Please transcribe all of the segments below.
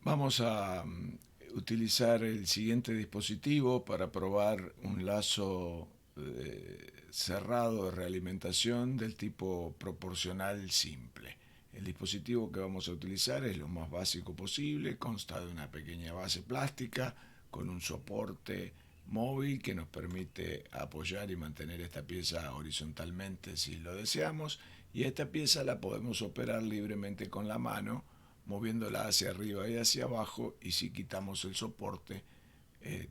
Vamos a utilizar el siguiente dispositivo para probar un lazo cerrado de realimentación del tipo proporcional simple. El dispositivo que vamos a utilizar es lo más básico posible, consta de una pequeña base plástica con un soporte móvil que nos permite apoyar y mantener esta pieza horizontalmente si lo deseamos, y esta pieza la podemos operar libremente con la mano, moviéndola hacia arriba y hacia abajo, y si quitamos el soporte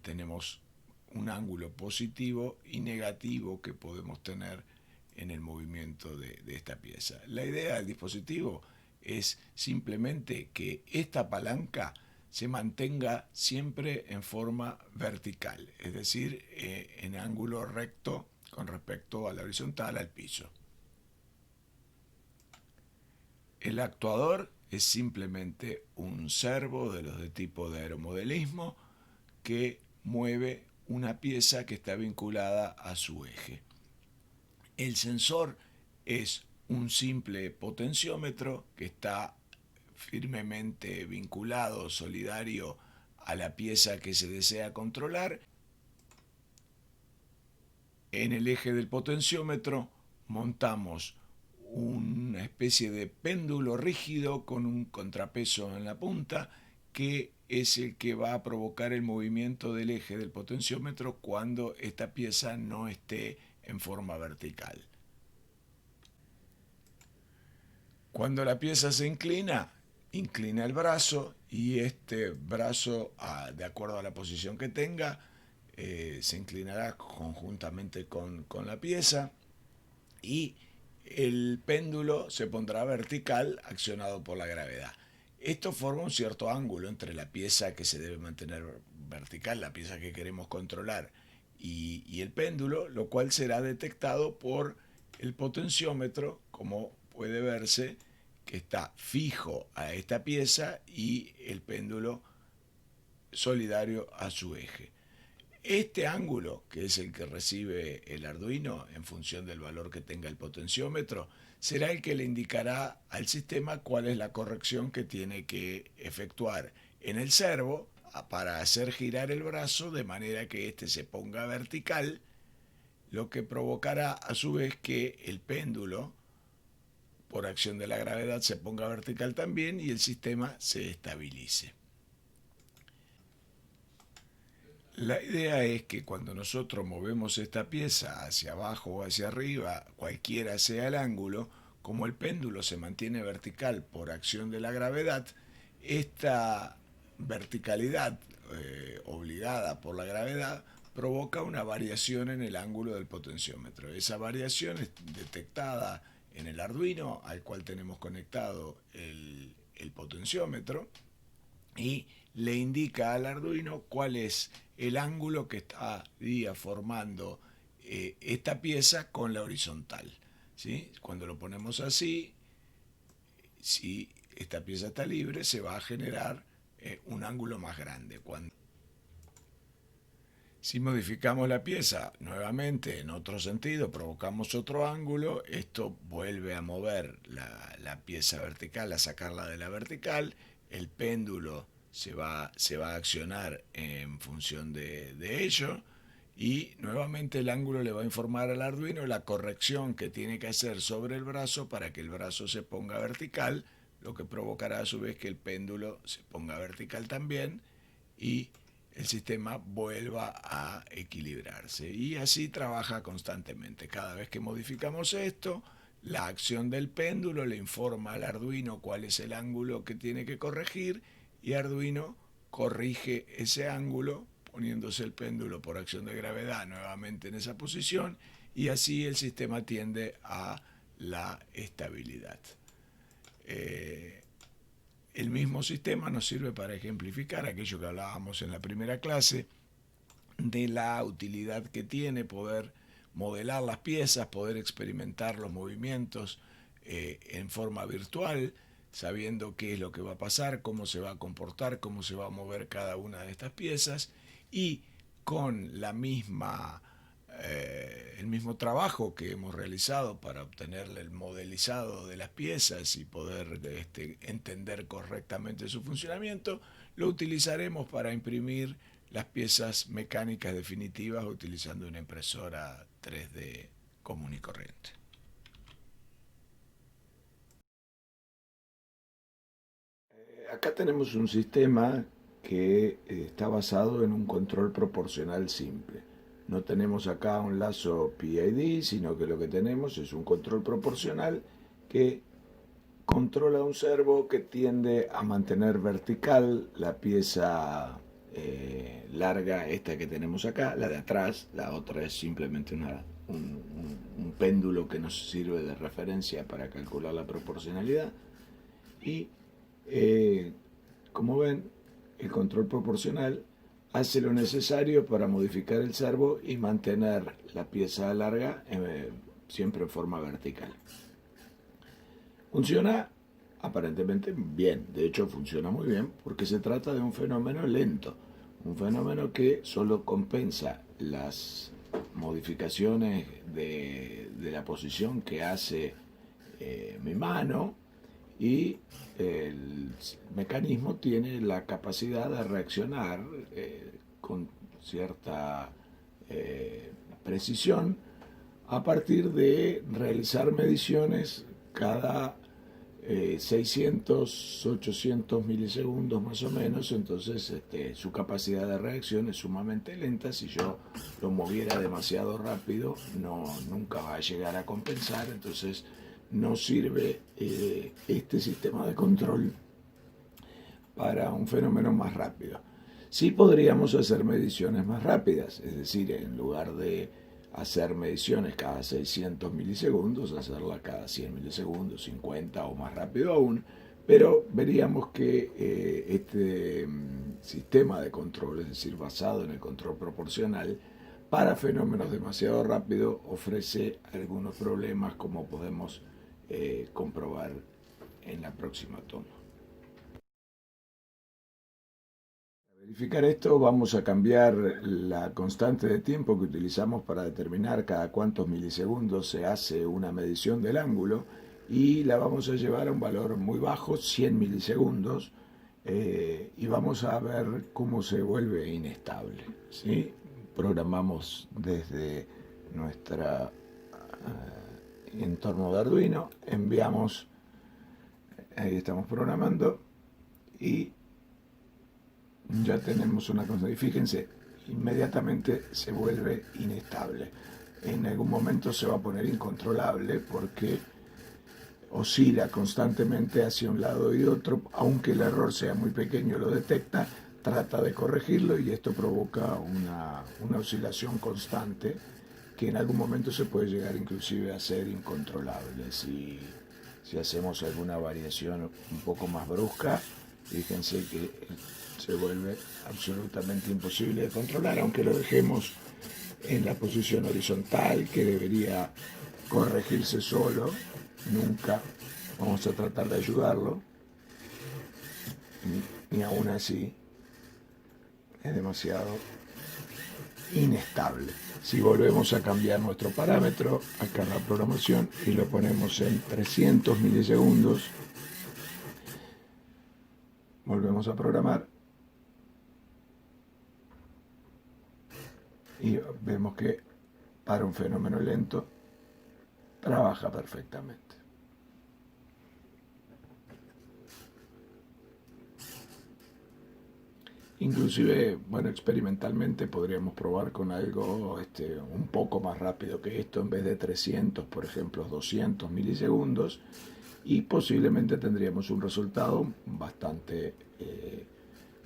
tenemos un ángulo positivo y negativo que podemos tener en el movimiento de esta pieza. La idea del dispositivo es simplemente que esta palanca se mantenga siempre en forma vertical, es decir, en ángulo recto con respecto a la horizontal, al piso. El actuador es simplemente un servo de los de tipo de aeromodelismo que mueve una pieza que está vinculada a su eje. El sensor es un simple potenciómetro que está firmemente vinculado, solidario a la pieza que se desea controlar. En el eje del potenciómetro montamos una especie de péndulo rígido con un contrapeso en la punta, que es el que va a provocar el movimiento del eje del potenciómetro cuando esta pieza no esté en forma vertical. Cuando la pieza se inclina, inclina el brazo, y este brazo, de acuerdo a la posición que tenga, se inclinará conjuntamente con la pieza, y el péndulo se pondrá vertical accionado por la gravedad. Esto forma un cierto ángulo entre la pieza que se debe mantener vertical, la pieza que queremos controlar, y el péndulo, lo cual será detectado por el potenciómetro, como puede verse, que está fijo a esta pieza y el péndulo solidario a su eje. Este ángulo, que es el que recibe el Arduino en función del valor que tenga el potenciómetro, será el que le indicará al sistema cuál es la corrección que tiene que efectuar en el servo para hacer girar el brazo de manera que éste se ponga vertical, lo que provocará a su vez que el péndulo, por acción de la gravedad, se ponga vertical también y el sistema se estabilice. La idea es que cuando nosotros movemos esta pieza hacia abajo o hacia arriba, cualquiera sea el ángulo, como el péndulo se mantiene vertical por acción de la gravedad, esta verticalidad obligada por la gravedad provoca una variación en el ángulo del potenciómetro. Esa variación es detectada en el Arduino, al cual tenemos conectado el potenciómetro, y le indica al Arduino cuál es el ángulo que está formando esta pieza con la horizontal, ¿sí? Cuando lo ponemos así, si esta pieza está libre, se va a generar un ángulo más grande. Si modificamos la pieza nuevamente en otro sentido, provocamos otro ángulo, esto vuelve a mover la pieza vertical, a sacarla de la vertical, el péndulo se va a accionar en función de ello, y nuevamente el ángulo le va a informar al Arduino la corrección que tiene que hacer sobre el brazo para que el brazo se ponga vertical, lo que provocará a su vez que el péndulo se ponga vertical también y el sistema vuelva a equilibrarse. Y así trabaja constantemente. Cada vez que modificamos esto, la acción del péndulo le informa al Arduino cuál es el ángulo que tiene que corregir, y Arduino corrige ese ángulo poniéndose el péndulo por acción de gravedad nuevamente en esa posición, y así el sistema tiende a la estabilidad. El mismo sistema nos sirve para ejemplificar aquello que hablábamos en la primera clase de la utilidad que tiene poder modelar las piezas, poder experimentar los movimientos en forma virtual, sabiendo qué es lo que va a pasar, cómo se va a comportar, cómo se va a mover cada una de estas piezas, y con el mismo trabajo que hemos realizado para obtener el modelizado de las piezas y poder entender correctamente su funcionamiento, lo utilizaremos para imprimir las piezas mecánicas definitivas utilizando una impresora 3D común y corriente. Acá tenemos un sistema que está basado en un control proporcional simple. No tenemos acá un lazo PID, sino que lo que tenemos es un control proporcional que controla un servo que tiende a mantener vertical la pieza larga, esta que tenemos acá, la de atrás. La otra es simplemente un péndulo que nos sirve de referencia para calcular la proporcionalidad. Y como ven, el control proporcional hace lo necesario para modificar el servo y mantener la pieza larga siempre en forma vertical. Funciona aparentemente bien, de hecho funciona muy bien porque se trata de un fenómeno lento, un fenómeno que solo compensa las modificaciones de la posición que hace mi mano, y el mecanismo tiene la capacidad de reaccionar con cierta precisión a partir de realizar mediciones cada 600, 800 milisegundos más o menos. Entonces su capacidad de reacción es sumamente lenta. Si yo lo moviera demasiado rápido, nunca va a llegar a compensar. Entonces no sirve este sistema de control para un fenómeno más rápido. Sí podríamos hacer mediciones más rápidas, es decir, en lugar de hacer mediciones cada 600 milisegundos, hacerla cada 100 milisegundos, 50 o más rápido aún, pero veríamos que este sistema de control, es decir, basado en el control proporcional, para fenómenos demasiado rápidos ofrece algunos problemas, como podemos comprobar en la próxima toma. Para verificar esto, vamos a cambiar la constante de tiempo que utilizamos para determinar cada cuántos milisegundos se hace una medición del ángulo, y la vamos a llevar a un valor muy bajo, 100 milisegundos, y vamos a ver cómo se vuelve inestable, ¿sí? Programamos desde nuestra entorno de Arduino, enviamos, ahí estamos programando, y ya tenemos una cosa, y fíjense, inmediatamente se vuelve inestable. En algún momento se va a poner incontrolable porque oscila constantemente hacia un lado y otro. Aunque el error sea muy pequeño, lo detecta, trata de corregirlo, y esto provoca una oscilación constante que en algún momento se puede llegar inclusive a ser incontrolable. Si hacemos alguna variación un poco más brusca, fíjense que se vuelve absolutamente imposible de controlar, aunque lo dejemos en la posición horizontal, que debería corregirse solo. Nunca vamos a tratar de ayudarlo, ni aún así es demasiado inestable. Si volvemos a cambiar nuestro parámetro acá en la programación y lo ponemos en 300 milisegundos, volvemos a programar y vemos que para un fenómeno lento trabaja perfectamente. Inclusive, bueno, experimentalmente podríamos probar con algo un poco más rápido que esto. En vez de 300, por ejemplo, 200 milisegundos, y posiblemente tendríamos un resultado bastante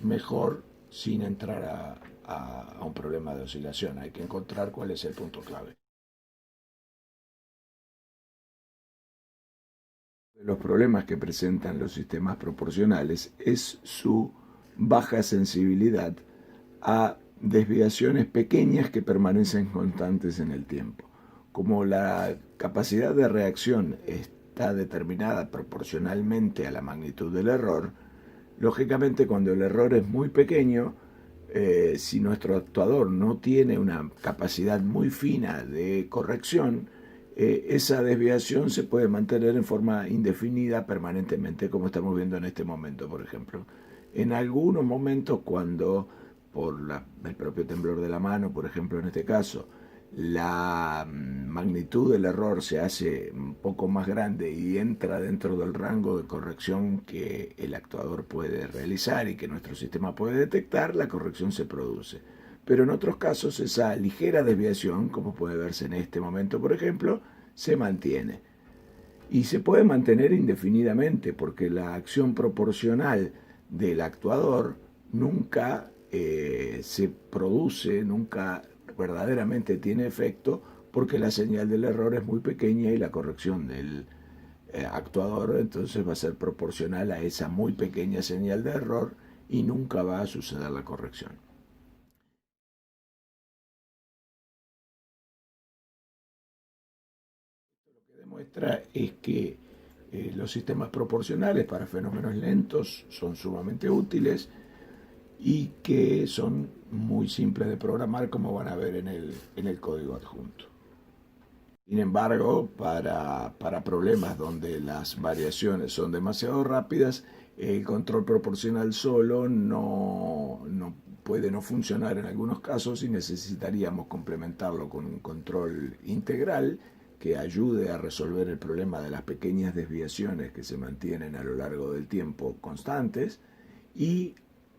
mejor, sin entrar a un problema de oscilación. Hay que encontrar cuál es el punto clave. Los problemas que presentan los sistemas proporcionales es su baja sensibilidad a desviaciones pequeñas que permanecen constantes en el tiempo. Como la capacidad de reacción está determinada proporcionalmente a la magnitud del error, lógicamente cuando el error es muy pequeño, si nuestro actuador no tiene una capacidad muy fina de corrección, esa desviación se puede mantener en forma indefinida permanentemente, como estamos viendo en este momento, por ejemplo. En algunos momentos cuando por el propio temblor de la mano, por ejemplo en este caso, la magnitud del error se hace un poco más grande y entra dentro del rango de corrección que el actuador puede realizar y que nuestro sistema puede detectar, la corrección se produce. Pero en otros casos esa ligera desviación, como puede verse en este momento por ejemplo, se mantiene. Y se puede mantener indefinidamente porque la acción proporcional del actuador nunca se produce, nunca verdaderamente tiene efecto porque la señal del error es muy pequeña y la corrección del actuador entonces va a ser proporcional a esa muy pequeña señal de error y nunca va a suceder la corrección. Lo que demuestra es que los sistemas proporcionales para fenómenos lentos son sumamente útiles y que son muy simples de programar, como van a ver en el código adjunto. Sin embargo, para problemas donde las variaciones son demasiado rápidas, el control proporcional solo no puede no funcionar en algunos casos y necesitaríamos complementarlo con un control integral que ayude a resolver el problema de las pequeñas desviaciones que se mantienen a lo largo del tiempo constantes y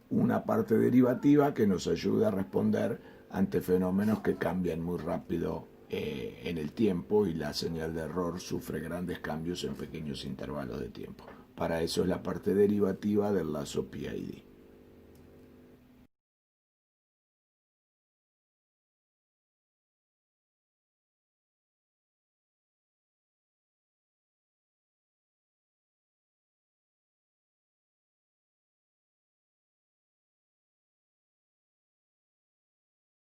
una parte derivativa que nos ayude a responder ante fenómenos que cambian muy rápido en el tiempo y la señal de error sufre grandes cambios en pequeños intervalos de tiempo. Para eso es la parte derivativa del lazo PID.